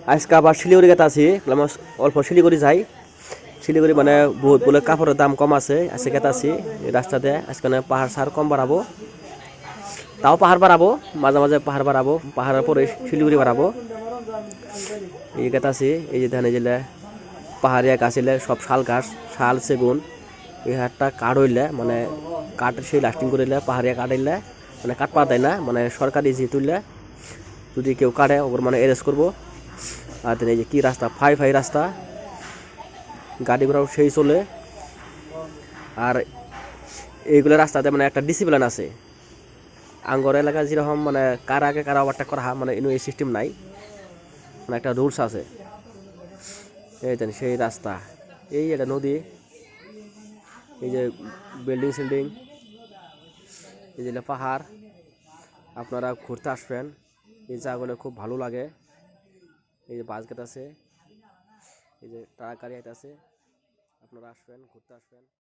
আজকে আবার শিলিগুড়ি গেতে আছি, অল্প শিলিগুড়ি যাই। শিলিগুড়ি মানে বহুত বলে কাপড়ের দাম কম আছে, আজকে গেতে আছি রাস্তাতে। আজকে পাহাড় সার কম বাড়াবো, তাও পাহাড় বাড়াবো, মাঝে মাঝে পাহাড় বাড়াবো, পাহাড়ের পরে শিলিগুড়ি বাড়াবো। এই গেতে আছি, এই যে ধান যেলে পাহাড়িয়া গাছ এলে সব শাল গাছ, শাল সেগুন। এই হাটটা কাঠ হইলে মানে কাঠ সেই লাস্টিং করিলে পাহাড়িয়া কাঠ হইলে মানে কাঠ পাওয়া দেয় না, মানে সরকারি যে তুললে যদি কেউ কাটে ওর মানে অ্যারেস্ট করবো। আর এই যে কী রাস্তা, ফাই ফাই রাস্তা, গাড়ি ঘোড়াও সেই চলে। আর এইগুলো রাস্তাতে মানে একটা ডিসিপ্লিন আছে। আঙ্গর এলাকায় যেরকম মানে কার আগে কারা ওভারটেক করা মানে ইনো এই সিস্টেম নাই, মানে একটা রুলস আছে। এই দেন সেই রাস্তা, এই এটা নদী, এই যে বিল্ডিং সিল্ডিং, এই যে পাহাড়। আপনারা ঘুরতে আসবেন, এই জায়গাগুলো খুব ভালো লাগে। এই যে বাস গেট আছে, এই যে ট্রাক গাড়ি আছে, আপনারা আসবেন, ঘুরতে আসবেন।